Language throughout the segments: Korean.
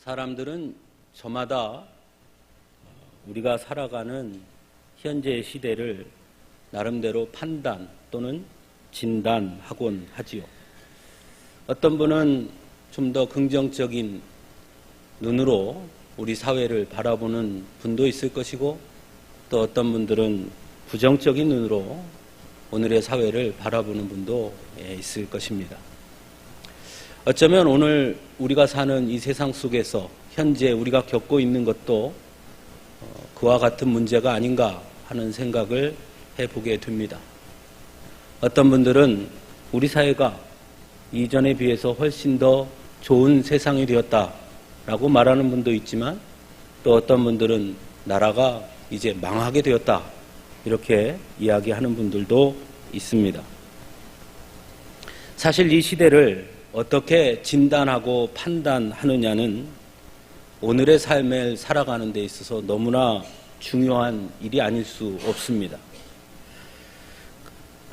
사람들은 저마다 우리가 살아가는 현재의 시대를 나름대로 판단 또는 진단하곤 하지요. 어떤 분은 좀 더 긍정적인 눈으로 우리 사회를 바라보는 분도 있을 것이고, 또 어떤 분들은 부정적인 눈으로 오늘의 사회를 바라보는 분도 있을 것입니다. 어쩌면 오늘 우리가 사는 이 세상 속에서 현재 우리가 겪고 있는 것도 그와 같은 문제가 아닌가 하는 생각을 해보게 됩니다. 어떤 분들은 우리 사회가 이전에 비해서 훨씬 더 좋은 세상이 되었다라고 말하는 분도 있지만, 또 어떤 분들은 나라가 이제 망하게 되었다 이렇게 이야기하는 분들도 있습니다. 사실 이 시대를 어떻게 진단하고 판단하느냐는 오늘의 삶을 살아가는 데 있어서 너무나 중요한 일이 아닐 수 없습니다.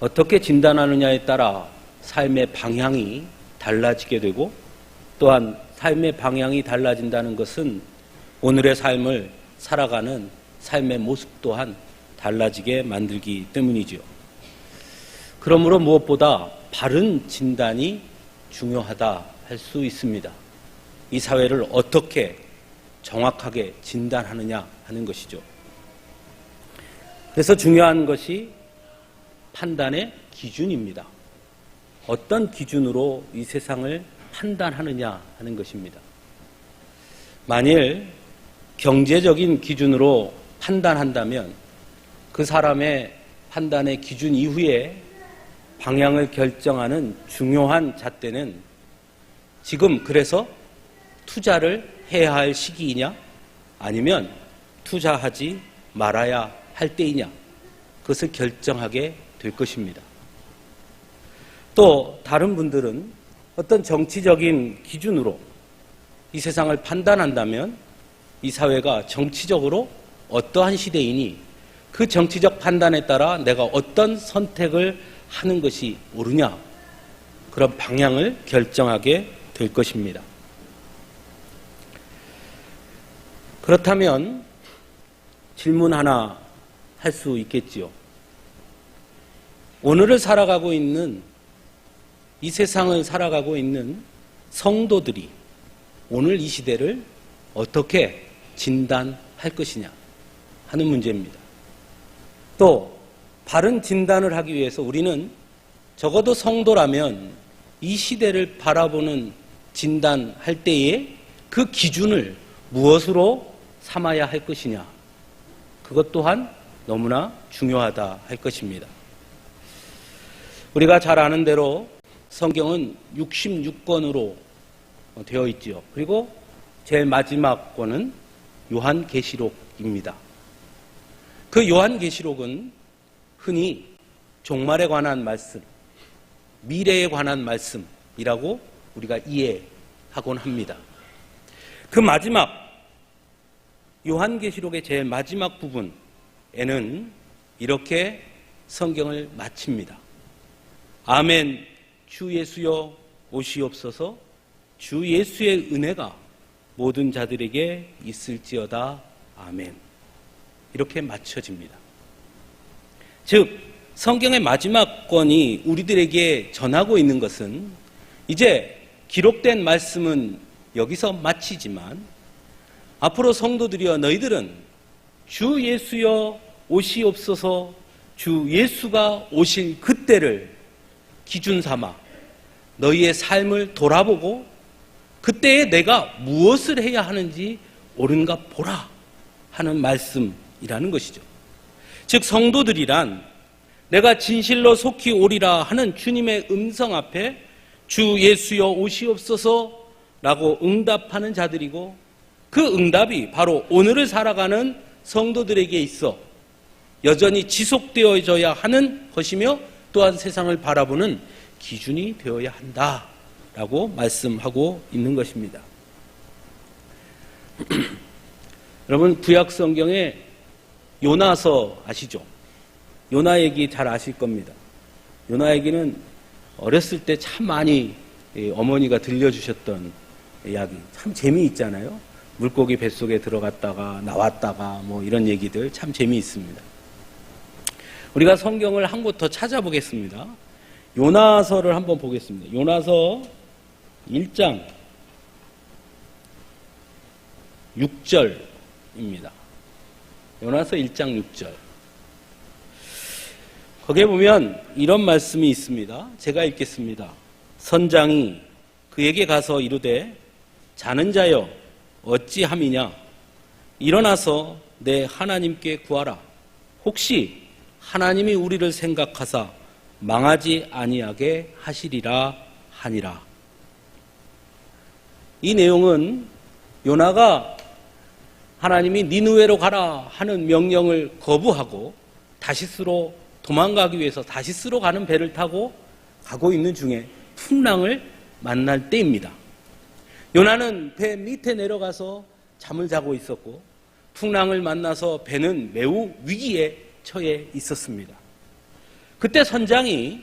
어떻게 진단하느냐에 따라 삶의 방향이 달라지게 되고, 또한 삶의 방향이 달라진다는 것은 오늘의 삶을 살아가는 삶의 모습 또한 달라지게 만들기 때문이죠. 그러므로 무엇보다 바른 진단이 중요하다 할 수 있습니다. 이 사회를 어떻게 정확하게 진단하느냐 하는 것이죠. 그래서 중요한 것이 판단의 기준입니다. 어떤 기준으로 이 세상을 판단하느냐 하는 것입니다. 만일 경제적인 기준으로 판단한다면 그 사람의 판단의 기준 이후에 방향을 결정하는 중요한 잣대는 지금 그래서 투자를 해야 할 시기이냐, 아니면 투자하지 말아야 할 때이냐, 그것을 결정하게 될 것입니다. 또 다른 분들은 어떤 정치적인 기준으로 이 세상을 판단한다면 이 사회가 정치적으로 어떠한 시대이니 그 정치적 판단에 따라 내가 어떤 선택을 하는 것이 옳으냐, 그런 방향을 결정하게 될 것입니다. 그렇다면 질문 하나 할 수 있겠지요. 오늘을 살아가고 있는, 이 세상을 살아가고 있는 성도들이 오늘 이 시대를 어떻게 진단할 것이냐 하는 문제입니다. 또 바른 진단을 하기 위해서 우리는 적어도 성도라면 이 시대를 바라보는 진단할 때에 그 기준을 무엇으로 삼아야 할 것이냐, 그것 또한 너무나 중요하다 할 것입니다. 우리가 잘 아는 대로 성경은 66권으로 되어 있지요. 그리고 제일 마지막 권은 요한계시록입니다. 그 요한계시록은 흔히 종말에 관한 말씀, 미래에 관한 말씀이라고 우리가 이해하곤 합니다. 그 마지막 요한계시록의 제일 마지막 부분에는 이렇게 성경을 마칩니다. 아멘, 주 예수여 오시옵소서. 주 예수의 은혜가 모든 자들에게 있을지어다. 아멘. 이렇게 마쳐집니다. 즉 성경의 마지막 권이 우리들에게 전하고 있는 것은 이제 기록된 말씀은 여기서 마치지만 앞으로 성도들이여 너희들은 주 예수여 오시옵소서, 주 예수가 오실 그때를 기준 삼아 너희의 삶을 돌아보고 그때에 내가 무엇을 해야 하는지 옳은가 보라 하는 말씀이라는 것이죠. 즉 성도들이란 내가 진실로 속히 오리라 하는 주님의 음성 앞에 주 예수여 오시옵소서 라고 응답하는 자들이고, 그 응답이 바로 오늘을 살아가는 성도들에게 있어 여전히 지속되어져야 하는 것이며, 또한 세상을 바라보는 기준이 되어야 한다라고 말씀하고 있는 것입니다. 여러분, 구약 성경에 요나서 아시죠? 요나 얘기 잘 아실 겁니다. 요나 얘기는 어렸을 때 참 많이 어머니가 들려주셨던 이야기 참 재미있잖아요. 물고기 뱃속에 들어갔다가 나왔다가 뭐 이런 얘기들 참 재미있습니다. 우리가 성경을 한 곳 더 찾아보겠습니다. 요나서를 한번 보겠습니다. 요나서 1장 6절입니다. 요나서 1장 6절. 거기에 보면 이런 말씀이 있습니다. 제가 읽겠습니다. 선장이 그에게 가서 이르되 자는 자여 어찌함이냐 일어나서 내 하나님께 구하라. 혹시 하나님이 우리를 생각하사 망하지 아니하게 하시리라 하니라. 이 내용은 요나가 하나님이 니느웨로 가라 하는 명령을 거부하고 다시스로 도망가기 위해서 다시스로 가는 배를 타고 가고 있는 중에 풍랑을 만날 때입니다. 요나는 배 밑에 내려가서 잠을 자고 있었고 풍랑을 만나서 배는 매우 위기에 처해 있었습니다. 그때 선장이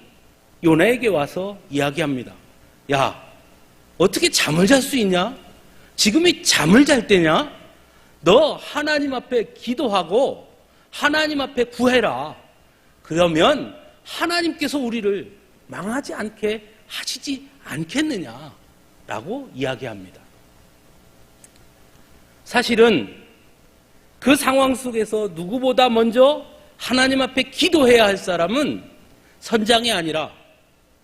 요나에게 와서 이야기합니다. 야, 어떻게 잠을 잘 수 있냐? 지금이 잠을 잘 때냐? 너 하나님 앞에 기도하고 하나님 앞에 구해라. 그러면 하나님께서 우리를 망하지 않게 하시지 않겠느냐라고 이야기합니다. 사실은 그 상황 속에서 누구보다 먼저 하나님 앞에 기도해야 할 사람은 선장이 아니라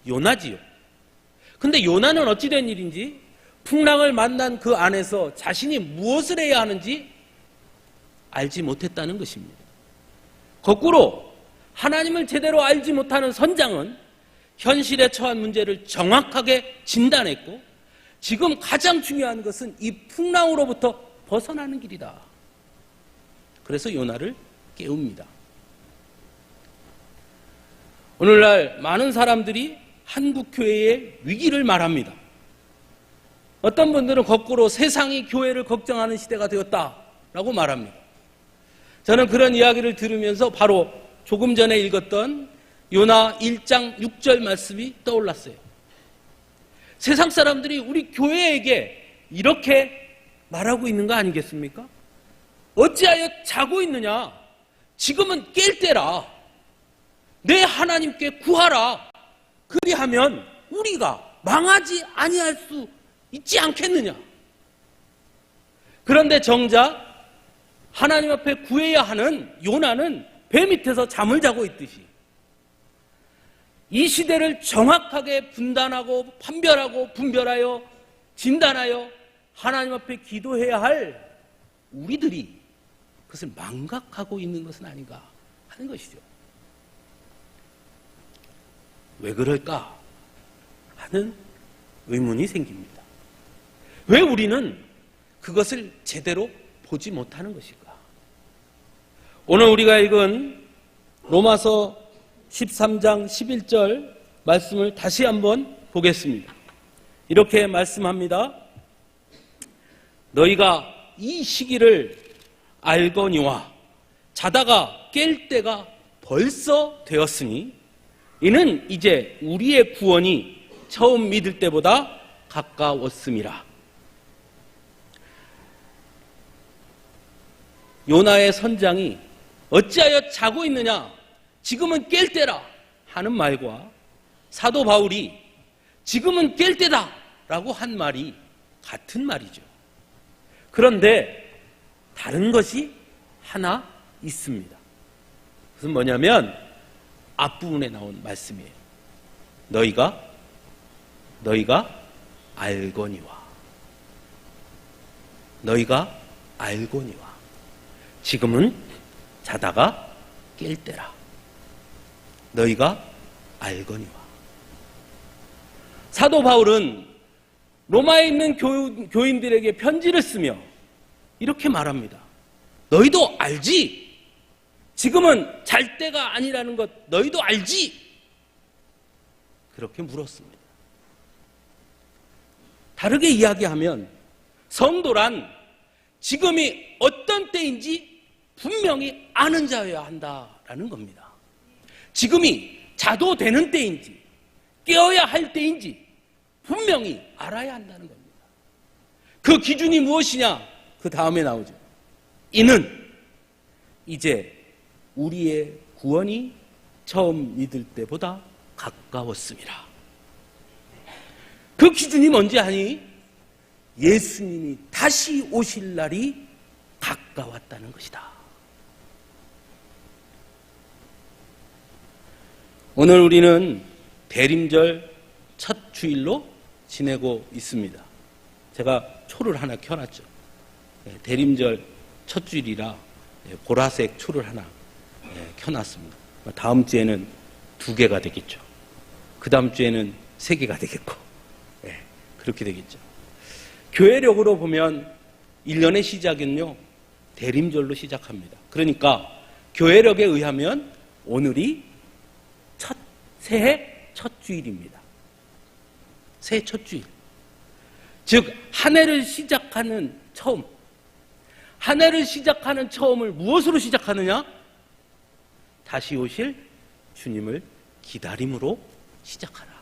요나지요. 근데 요나는 어찌 된 일인지 풍랑을 만난 그 안에서 자신이 무엇을 해야 하는지 알지 못했다는 것입니다. 거꾸로 하나님을 제대로 알지 못하는 선장은 현실에 처한 문제를 정확하게 진단했고 지금 가장 중요한 것은 이 풍랑으로부터 벗어나는 길이다. 그래서 요나를 깨웁니다. 오늘날 많은 사람들이 한국 교회의 위기를 말합니다. 어떤 분들은 거꾸로 세상이 교회를 걱정하는 시대가 되었다라고 말합니다. 저는 그런 이야기를 들으면서 바로 조금 전에 읽었던 요나 1장 6절 말씀이 떠올랐어요. 세상 사람들이 우리 교회에게 이렇게 말하고 있는 거 아니겠습니까? 어찌하여 자고 있느냐? 지금은 깰 때라. 내 하나님께 구하라. 그리하면 우리가 망하지 아니할 수 있지 않겠느냐? 그런데 정작 하나님 앞에 구해야 하는 요나는 배 밑에서 잠을 자고 있듯이 이 시대를 정확하게 분단하고 판별하고 분별하여 진단하여 하나님 앞에 기도해야 할 우리들이 그것을 망각하고 있는 것은 아닌가 하는 것이죠. 왜 그럴까 하는 의문이 생깁니다. 왜 우리는 그것을 제대로 보지 못하는 것일까? 오늘 우리가 읽은 로마서 13장 11절 말씀을 다시 한번 보겠습니다. 이렇게 말씀합니다. 너희가 이 시기를 알거니와 자다가 깰 때가 벌써 되었으니 이는 이제 우리의 구원이 처음 믿을 때보다 가까웠음이라. 요나의 선장이 어찌하여 자고 있느냐? 지금은 깰 때라 하는 말과 사도 바울이 지금은 깰 때다 라고 한 말이 같은 말이죠. 그런데 다른 것이 하나 있습니다. 그것은 뭐냐면 앞부분에 나온 말씀이에요. 너희가 알거니와 너희가 알거니와 지금은 자다가 깰 때라. 너희가 알거니와. 사도 바울은 로마에 있는 교인들에게 편지를 쓰며 이렇게 말합니다. 너희도 알지? 지금은 잘 때가 아니라는 것 너희도 알지? 그렇게 물었습니다. 다르게 이야기하면 성도란 지금이 어떤 때인지 분명히 아는 자여야 한다라는 겁니다. 지금이 자도 되는 때인지 깨어야 할 때인지 분명히 알아야 한다는 겁니다. 그 기준이 무엇이냐? 그 다음에 나오죠. 이는 이제 우리의 구원이 처음 믿을 때보다 가까웠습니다. 그 기준이 뭔지 아니? 예수님이 다시 오실 날이 가까웠다는 것이다. 오늘 우리는 대림절 첫 주일로 지내고 있습니다. 제가 초를 하나 켜놨죠. 대림절 첫 주일이라 보라색 초를 하나 켜놨습니다. 다음 주에는 2개가 되겠죠. 그 다음 주에는 3개가 되겠고, 그렇게 되겠죠. 교회력으로 보면 1년의 시작은요, 대림절로 시작합니다. 그러니까 교회력에 의하면 오늘이 새해 첫 주일입니다. 새해 첫 주일. 즉, 한 해를 시작하는 처음. 한 해를 시작하는 처음을 무엇으로 시작하느냐? 다시 오실 주님을 기다림으로 시작하라.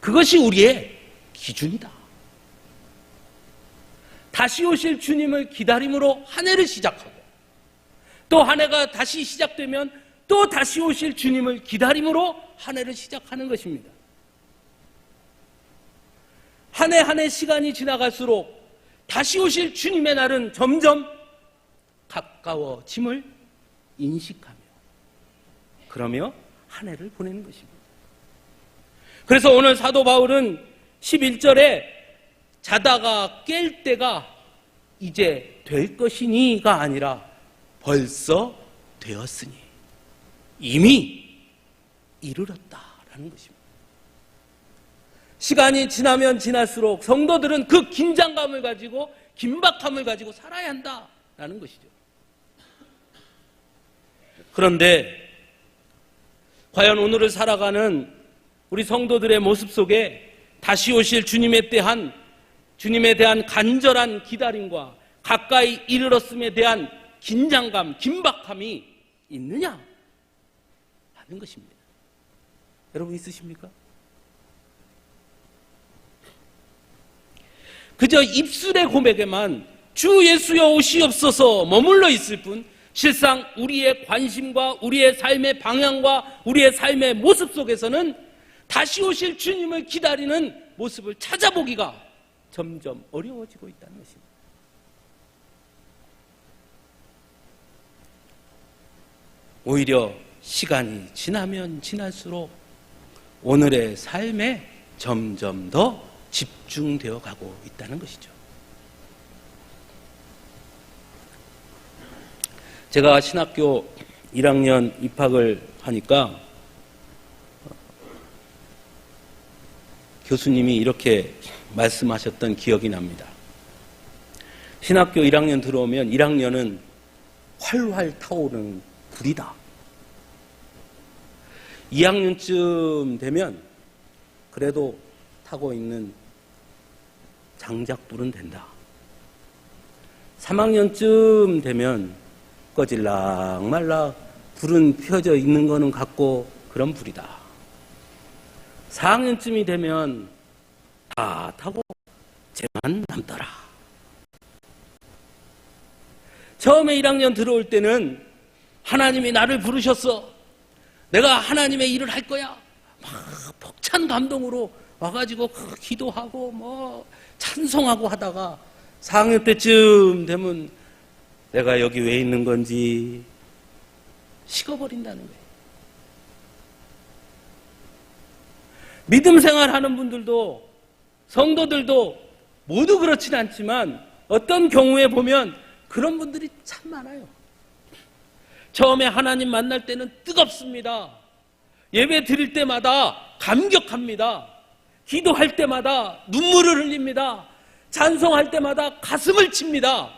그것이 우리의 기준이다. 다시 오실 주님을 기다림으로 한 해를 시작하고, 또 한 해가 다시 시작되면 또 다시 오실 주님을 기다림으로 한 해를 시작하는 것입니다. 한 해 한 해 시간이 지나갈수록 다시 오실 주님의 날은 점점 가까워짐을 인식하며, 그러며 한 해를 보내는 것입니다. 그래서 오늘 사도 바울은 11절에 자다가 깰 때가 이제 될 것이니가 아니라 벌써 되었으니 이미 이르렀다라는 것입니다. 시간이 지나면 지날수록 성도들은 그 긴장감을 가지고 긴박함을 가지고 살아야 한다라는 것이죠. 그런데 과연 오늘을 살아가는 우리 성도들의 모습 속에 다시 오실 주님에 대한 간절한 기다림과 가까이 이르렀음에 대한 긴장감, 긴박함이 있느냐 하는 것입니다. 여러분 있으십니까? 그저 입술의 고백에만 주 예수여 오시옵소서 머물러 있을 뿐 실상 우리의 관심과 우리의 삶의 방향과 우리의 삶의 모습 속에서는 다시 오실 주님을 기다리는 모습을 찾아보기가 점점 어려워지고 있다는 것입니다. 오히려 시간이 지나면 지날수록 오늘의 삶에 점점 더 집중되어 가고 있다는 것이죠. 제가 신학교 1학년 입학을 하니까 교수님이 이렇게 말씀하셨던 기억이 납니다. 신학교 1학년 들어오면 1학년은 활활 타오르는 불이다. 2학년쯤 되면 그래도 타고 있는 장작불은 된다. 3학년쯤 되면 꺼질락 말락 불은 펴져 있는 거는 같고 그런 불이다. 4학년쯤이 되면 다 타고 쟤만 남더라. 처음에 1학년 들어올 때는 하나님이 나를 부르셨어. 내가 하나님의 일을 할 거야. 막 벅찬 감동으로 와가지고 기도하고 찬송하고 하다가 4학년 때쯤 되면 내가 여기 왜 있는 건지 식어버린다는 거예요. 믿음 생활하는 분들도 성도들도 모두 그렇진 않지만 어떤 경우에 보면 그런 분들이 참 많아요. 처음에 하나님 만날 때는 뜨겁습니다. 예배 드릴 때마다 감격합니다. 기도할 때마다 눈물을 흘립니다. 찬송할 때마다 가슴을 칩니다.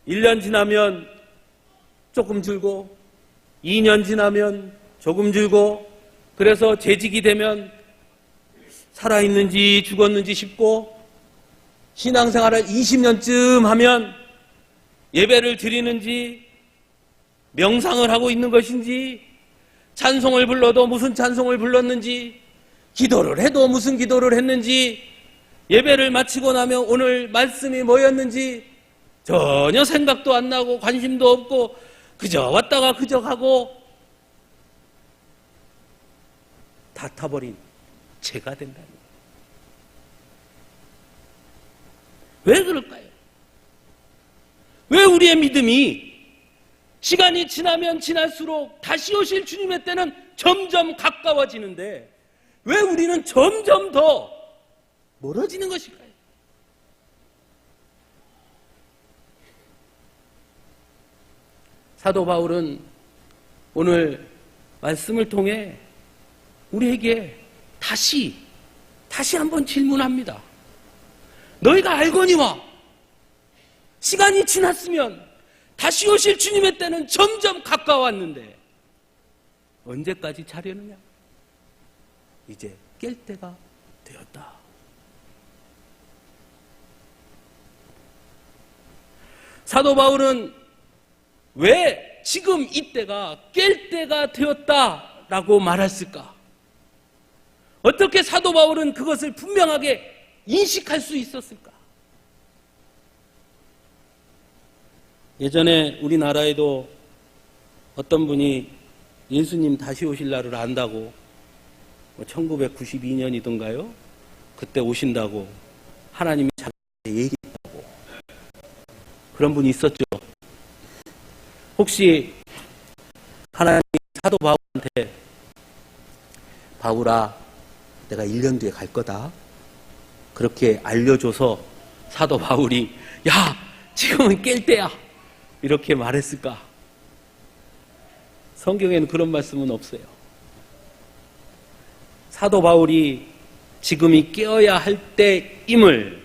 1년 지나면 조금 줄고 2년 지나면 조금 줄고 그래서 재직이 되면 살아있는지 죽었는지 싶고 신앙생활을 20년쯤 하면 예배를 드리는지 명상을 하고 있는 것인지 찬송을 불러도 무슨 찬송을 불렀는지 기도를 해도 무슨 기도를 했는지 예배를 마치고 나면 오늘 말씀이 뭐였는지 전혀 생각도 안 나고 관심도 없고 그저 왔다가 그저 가고 다 타버린 죄가 된다는 거예요. 왜 그럴까요? 왜 우리의 믿음이 시간이 지나면 지날수록 다시 오실 주님의 때는 점점 가까워지는데 왜 우리는 점점 더 멀어지는 것일까요? 사도 바울은 오늘 말씀을 통해 우리에게 다시 한번 질문합니다. 너희가 알거니와 시간이 지났으면 다시 오실 주님의 때는 점점 가까웠는데 언제까지 자려느냐? 이제 깰 때가 되었다. 사도 바울은 왜 지금 이때가 깰 때가 되었다라고 말했을까? 어떻게 사도 바울은 그것을 분명하게 인식할 수 있었을까? 예전에 우리나라에도 어떤 분이 예수님 다시 오실 날을 안다고 1992년이던가요? 그때 오신다고 하나님이 자기한테 얘기했다고 그런 분이 있었죠. 혹시 하나님이 사도 바울한테 바울아 내가 1년 뒤에 갈 거다 그렇게 알려줘서 사도 바울이 야 지금은 깰 때야 이렇게 말했을까? 성경에는 그런 말씀은 없어요. 사도 바울이 지금이 깨어야 할 때임을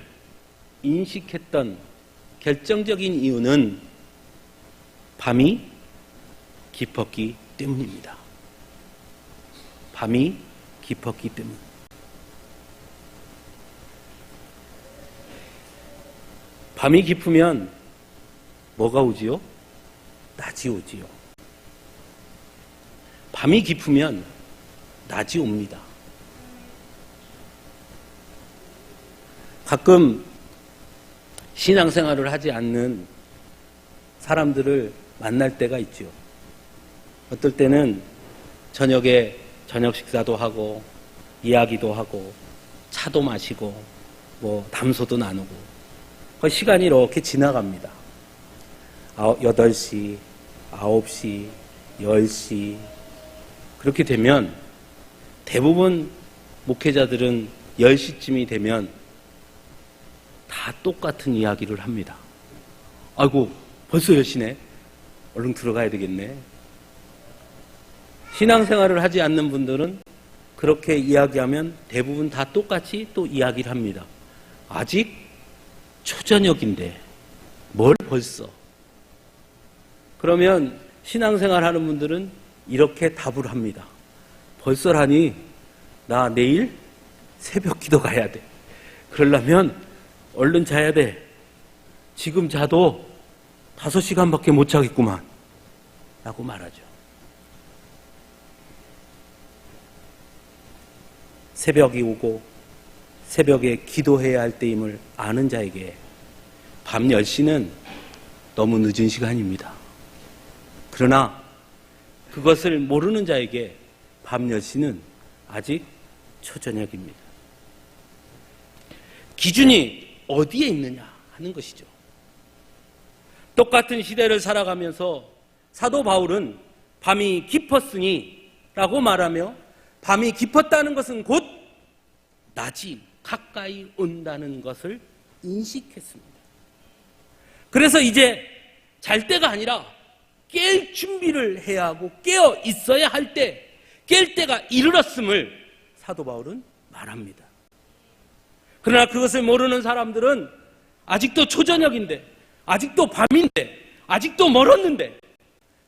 인식했던 결정적인 이유는 밤이 깊었기 때문입니다. 밤이 깊었기 때문. 밤이 깊으면 뭐가 오지요? 낮이 오지요. 밤이 깊으면 낮이 옵니다. 가끔 신앙생활을 하지 않는 사람들을 만날 때가 있죠. 어떨 때는 저녁에 저녁 식사도 하고 이야기도 하고 차도 마시고 뭐 담소도 나누고 그 시간이 이렇게 지나갑니다. 8시, 9시, 10시 그렇게 되면 대부분 목회자들은 10시쯤이 되면 다 똑같은 이야기를 합니다. 아이고 벌써 10시네. 얼른 들어가야 되겠네. 신앙생활을 하지 않는 분들은 그렇게 이야기하면 대부분 다 똑같이 또 이야기를 합니다. 아직 초저녁인데 뭘 벌써. 그러면 신앙생활 하는 분들은 이렇게 답을 합니다. 벌써라니 나 내일 새벽 기도 가야 돼. 그러려면 얼른 자야 돼. 지금 자도 5시간밖에 못 자겠구만 라고 말하죠. 새벽이 오고 새벽에 기도해야 할 때임을 아는 자에게 밤 10시는 너무 늦은 시간입니다. 그러나 그것을 모르는 자에게 밤 10시는 아직 초저녁입니다. 기준이 어디에 있느냐 하는 것이죠. 똑같은 시대를 살아가면서 사도 바울은 밤이 깊었으니 라고 말하며 밤이 깊었다는 것은 곧 낮이 가까이 온다는 것을 인식했습니다. 그래서 이제 잘 때가 아니라 깰 준비를 해야 하고 깨어 있어야 할 때, 깰 때가 이르렀음을 사도 바울은 말합니다. 그러나 그것을 모르는 사람들은 아직도 초저녁인데, 아직도 밤인데, 아직도 멀었는데,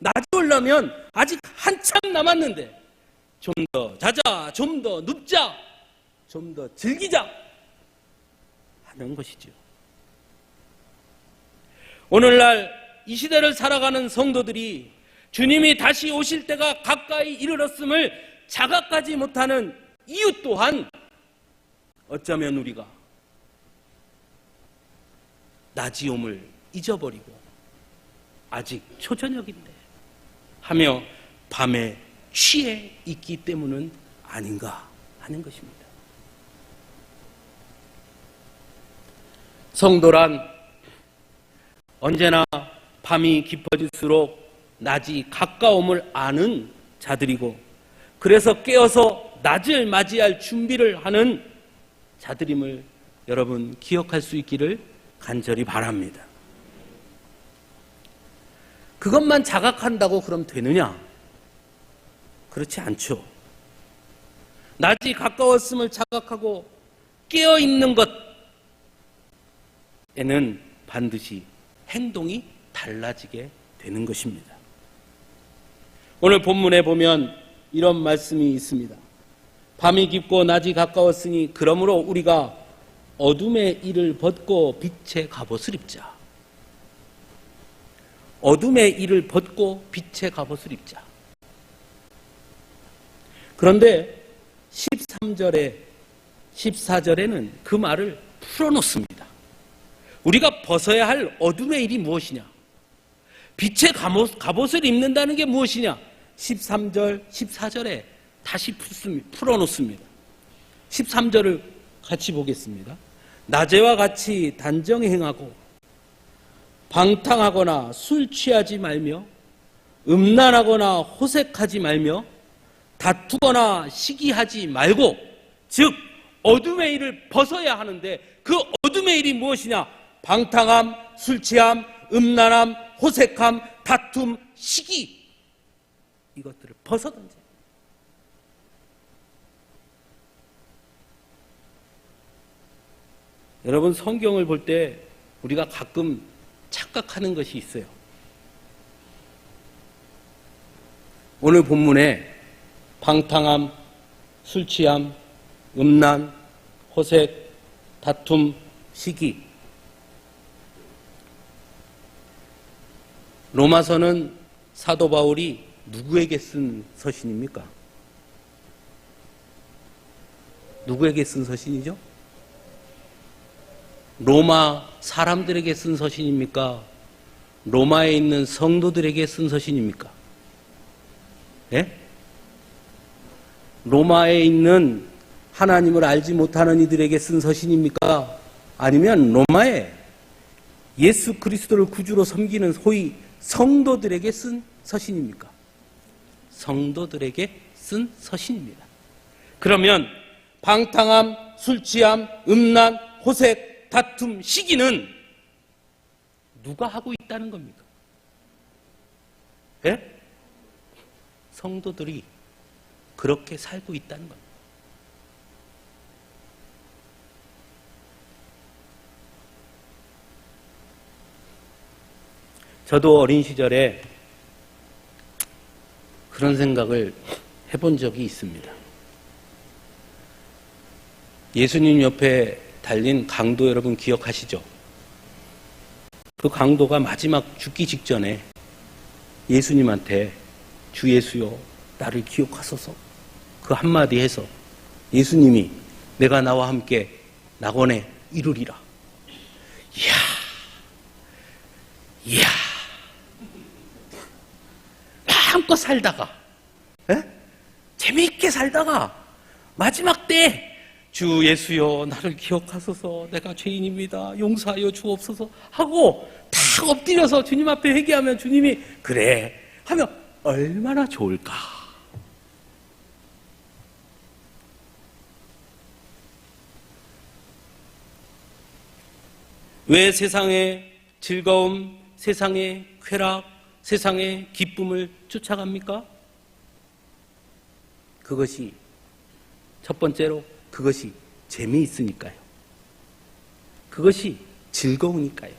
낮이 오려면 아직 한참 남았는데, 좀 더 자자, 좀 더 눕자, 좀 더 즐기자 하는 것이죠. 오늘날 이 시대를 살아가는 성도들이 주님이 다시 오실 때가 가까이 이르렀음을 자각하지 못하는 이유 또한 어쩌면 우리가 낮이 옴을 잊어버리고 아직 초저녁인데 하며 밤에 취해 있기 때문은 아닌가 하는 것입니다. 성도란 언제나 밤이 깊어질수록 낮이 가까움을 아는 자들이고, 그래서 깨어서 낮을 맞이할 준비를 하는 자들임을 여러분 기억할 수 있기를 간절히 바랍니다. 그것만 자각한다고 그럼 되느냐? 그렇지 않죠. 낮이 가까웠음을 자각하고 깨어있는 것에는 반드시 행동이 달라지게 되는 것입니다. 오늘 본문에 보면 이런 말씀이 있습니다. 밤이 깊고 낮이 가까웠으니 그러므로 우리가 어둠의 일을 벗고 빛의 갑옷을 입자. 어둠의 일을 벗고 빛의 갑옷을 입자. 그런데 13절에 14절에는 그 말을 풀어놓습니다. 우리가 벗어야 할 어둠의 일이 무엇이냐? 빛의 갑옷을 입는다는 게 무엇이냐? 13절, 14절에 다시 풀어놓습니다. 13절을 같이 보겠습니다. 낮에와 같이 단정히 행하고 방탕하거나 술 취하지 말며 음란하거나 호색하지 말며 다투거나 시기하지 말고, 즉 어둠의 일을 벗어야 하는데 그 어둠의 일이 무엇이냐? 방탕함, 술 취함, 음란함, 호색함, 다툼, 시기, 이것들을 벗어던져. 여러분, 성경을 볼 때 우리가 가끔 착각하는 것이 있어요. 오늘 본문에 방탕함, 술 취함, 음란, 호색, 다툼, 시기, 로마서는 사도 바울이 누구에게 쓴 서신입니까? 누구에게 쓴 서신이죠? 로마 사람들에게 쓴 서신입니까? 로마에 있는 성도들에게 쓴 서신입니까? 예? 로마에 있는 하나님을 알지 못하는 이들에게 쓴 서신입니까? 아니면 로마에 예수 그리스도를 구주로 섬기는 소위 성도들에게 쓴 서신입니까? 성도들에게 쓴 서신입니다. 그러면 방탕함, 술 취함, 음란, 호색, 다툼, 시기는 누가 하고 있다는 겁니까? 예? 성도들이 그렇게 살고 있다는 겁니다. 저도 어린 시절에 그런 생각을 해본 적이 있습니다. 예수님 옆에 달린 강도 여러분 기억하시죠? 그 강도가 마지막 죽기 직전에 예수님한테 주 예수여 나를 기억하소서 그 한마디 해서 예수님이 내가 나와 함께 낙원에 이르리라. 이야 마음껏 살다가 재미있게 살다가 마지막 때 주 예수여 나를 기억하소서 내가 죄인입니다 용서하여 주옵소서 하고 탁 엎드려서 주님 앞에 회개하면 주님이 그래 하면 얼마나 좋을까. 왜 세상의 즐거움, 세상의 쾌락, 세상의 기쁨을 쫓아갑니까? 그것이 첫 번째로 그것이 재미있으니까요. 그것이 즐거우니까요.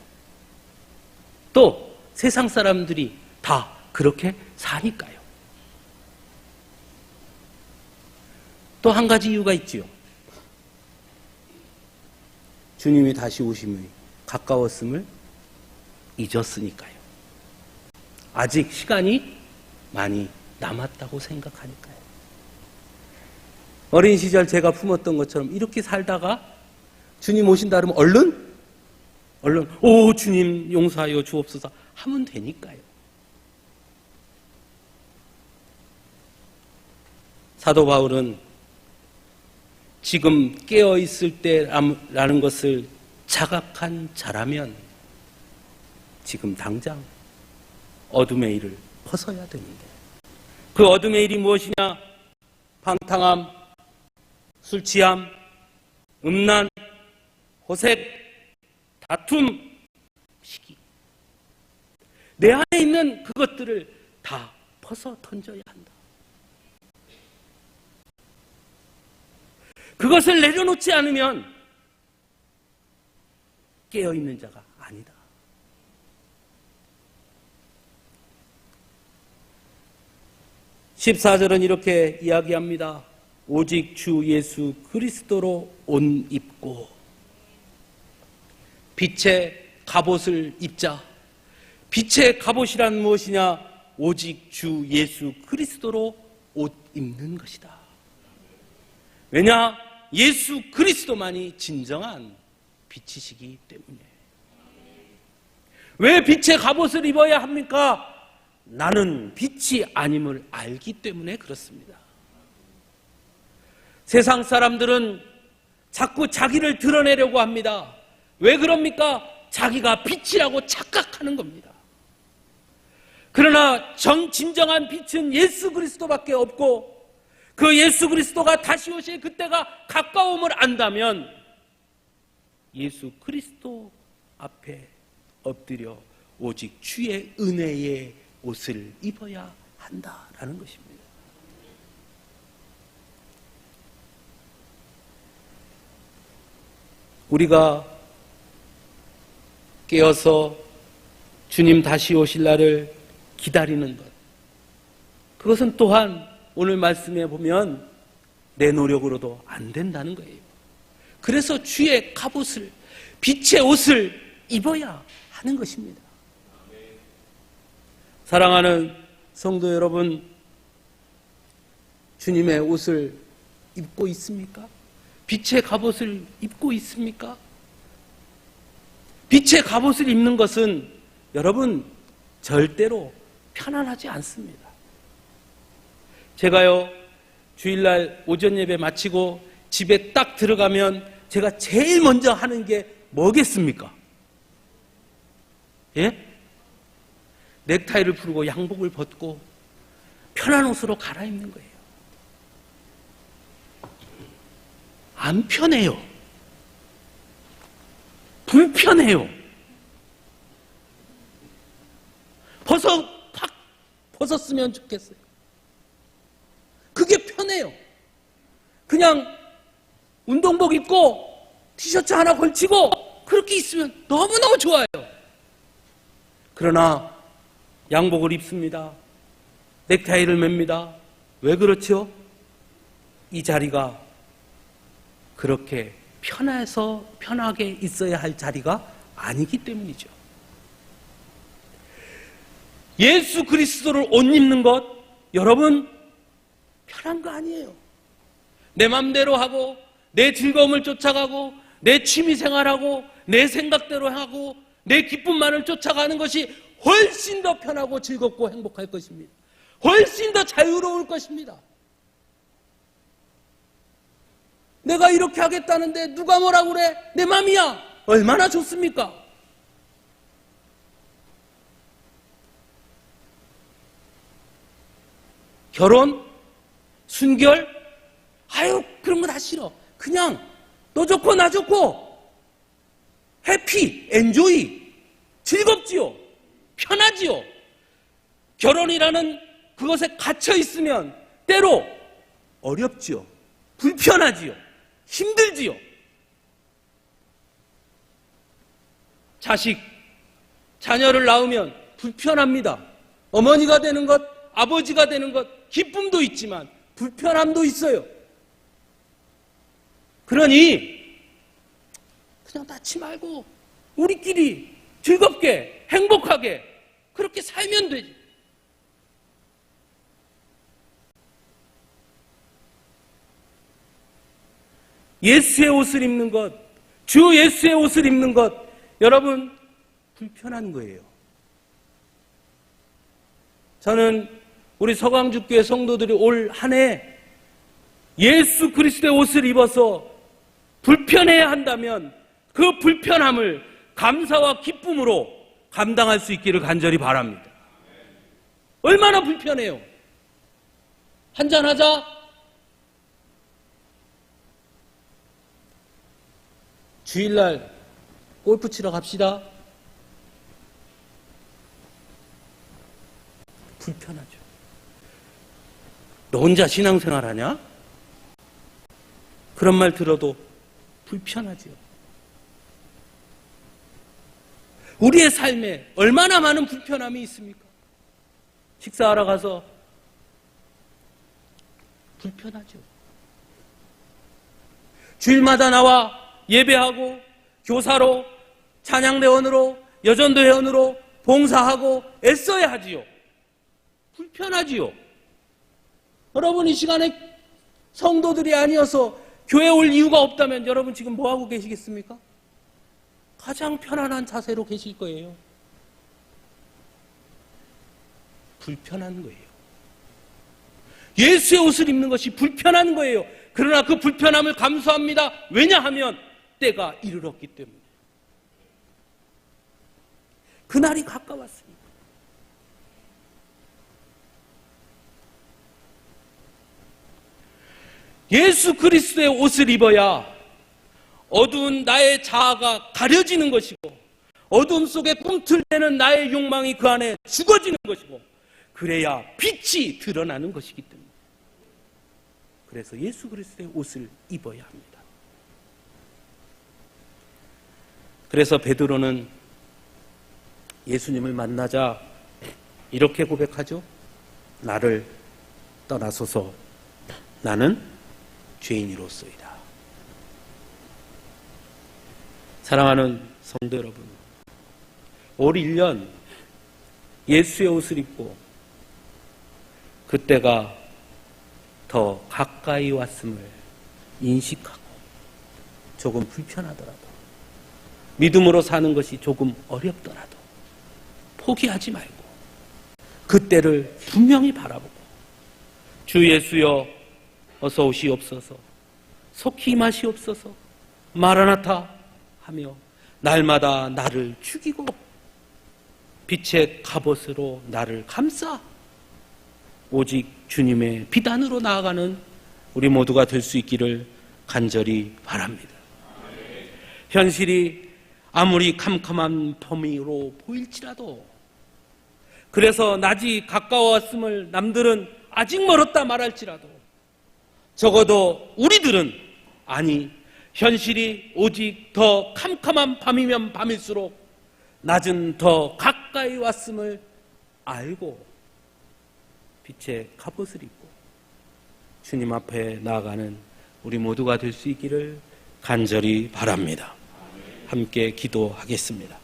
또 세상 사람들이 다 그렇게 사니까요. 또 한 가지 이유가 있지요. 주님이 다시 오심이 가까웠음을 잊었으니까요. 아직 시간이 많이 남았다고 생각하니까요. 어린 시절 제가 품었던 것처럼 이렇게 살다가 주님 오신다 그러면 얼른 얼른 오 주님 용서하여 주옵소서 하면 되니까요. 사도 바울은 지금 깨어있을 때라는 것을 자각한 자라면 지금 당장 어둠의 일을 벗어야 되는데, 그 어둠의 일이 무엇이냐? 방탕함, 술 취함, 음란, 호색, 다툼, 시기. 내 안에 있는 그것들을 다 벗어 던져야 한다. 그것을 내려놓지 않으면 깨어있는 자가 아니다. (14절은) 이렇게 이야기합니다. 오직 주 예수 그리스도로 옷 입고 빛의 갑옷을 입자. 빛의 갑옷이란 무엇이냐? 오직 주 예수 그리스도로 옷 입는 것이다. 왜냐? 예수 그리스도만이 진정한 빛이시기 때문에. 왜 빛의 갑옷을 입어야 합니까? 나는 빛이 아님을 알기 때문에 그렇습니다. 세상 사람들은 자꾸 자기를 드러내려고 합니다. 왜 그럽니까? 자기가 빛이라고 착각하는 겁니다. 그러나 진정한 빛은 예수 그리스도밖에 없고, 그 예수 그리스도가 다시 오실 그때가 가까움을 안다면 예수 그리스도 앞에 엎드려 오직 주의 은혜의 옷을 입어야 한다라는 것입니다. 우리가 깨어서 주님 다시 오실 날을 기다리는 것, 그것은 또한 오늘 말씀에 보면 내 노력으로도 안 된다는 거예요. 그래서 주의 갑옷을, 빛의 옷을 입어야 하는 것입니다. 사랑하는 성도 여러분, 주님의 옷을 입고 있습니까? 빛의 갑옷을 입고 있습니까? 빛의 갑옷을 입는 것은 여러분 절대로 편안하지 않습니다. 제가요, 주일날 오전 예배 마치고 집에 딱 들어가면 제가 제일 먼저 하는 게 뭐겠습니까? 예? 넥타이를 풀고 양복을 벗고 편한 옷으로 갈아입는 거예요. 안 편해요. 불편해요. 팍 벗었으면 좋겠어요. 그게 편해요. 그냥 운동복 입고 티셔츠 하나 걸치고 그렇게 있으면 너무너무 좋아요. 그러나 양복을 입습니다. 넥타이를 맵니다. 왜 그렇죠? 이 자리가 그렇게 편하게 있어야 할 자리가 아니기 때문이죠. 예수 그리스도를 옷 입는 것, 여러분 편한 거 아니에요. 내 맘대로 하고 내 즐거움을 쫓아가고 내 취미생활하고 내 생각대로 하고 내 기쁨만을 쫓아가는 것이 훨씬 더 편하고 즐겁고 행복할 것입니다. 훨씬 더 자유로울 것입니다. 내가 이렇게 하겠다는데 누가 뭐라고 그래? 내 맘이야. 얼마나 좋습니까? 결혼? 순결? 아유, 그런 거 다 싫어. 그냥 너 좋고 나 좋고 해피, 엔조이, 즐겁지요. 편하지요. 결혼이라는 그것에 갇혀 있으면 때로 어렵지요. 불편하지요. 힘들지요. 자녀를 낳으면 불편합니다. 어머니가 되는 것, 아버지가 되는 것, 기쁨도 있지만 불편함도 있어요. 그러니 그냥 낳지 말고 우리끼리 즐겁게 행복하게 그렇게 살면 되지. 예수의 옷을 입는 것, 주 예수의 옷을 입는 것, 여러분, 불편한 거예요. 저는 우리 서강주교회 성도들이 올 한 해 예수 그리스도의 옷을 입어서 불편해야 한다면 그 불편함을 감사와 기쁨으로 감당할 수 있기를 간절히 바랍니다. 얼마나 불편해요. 한잔하자. 주일날 골프 치러 갑시다. 불편하죠. 너 혼자 신앙생활 하냐? 그런 말 들어도 불편하죠. 우리의 삶에 얼마나 많은 불편함이 있습니까? 식사하러 가서 불편하죠. 주일마다 나와 예배하고 교사로, 찬양대원으로, 여전도회원으로 봉사하고 애써야 하지요. 불편하지요. 여러분, 이 시간에 성도들이 아니어서 교회 올 이유가 없다면 여러분 지금 뭐하고 계시겠습니까? 가장 편안한 자세로 계실 거예요. 불편한 거예요. 예수의 옷을 입는 것이 불편한 거예요. 그러나 그 불편함을 감수합니다. 왜냐하면 때가 이르렀기 때문에. 그날이 가까웠습니다. 예수 그리스도의 옷을 입어야 어두운 나의 자아가 가려지는 것이고, 어둠 속에 꿈틀대는 나의 욕망이 그 안에 죽어지는 것이고, 그래야 빛이 드러나는 것이기 때문에. 그래서 예수 그리스도의 옷을 입어야 합니다. 그래서 베드로는 예수님을 만나자 이렇게 고백하죠. 나를 떠나소서, 나는 죄인이로소이다. 사랑하는 성도 여러분, 올 1년 예수의 옷을 입고 그때가 더 가까이 왔음을 인식하고, 조금 불편하더라도, 믿음으로 사는 것이 조금 어렵더라도 포기하지 말고 그때를 분명히 바라보고, 주 예수여 어서 오시옵소서, 속히 임하시옵소서, 마라나타 하며 날마다 나를 죽이고 빛의 갑옷으로 나를 감싸 오직 주님의 비단으로 나아가는 우리 모두가 될 수 있기를 간절히 바랍니다. 현실이 아무리 캄캄한 범위로 보일지라도, 그래서 낮이 가까워왔음을 남들은 아직 멀었다 말할지라도, 적어도 우리들은 아니, 현실이 오직 더 캄캄한 밤이면 밤일수록 낮은 더 가까이 왔음을 알고 빛의 갑옷을 입고 주님 앞에 나아가는 우리 모두가 될 수 있기를 간절히 바랍니다. 함께 기도하겠습니다.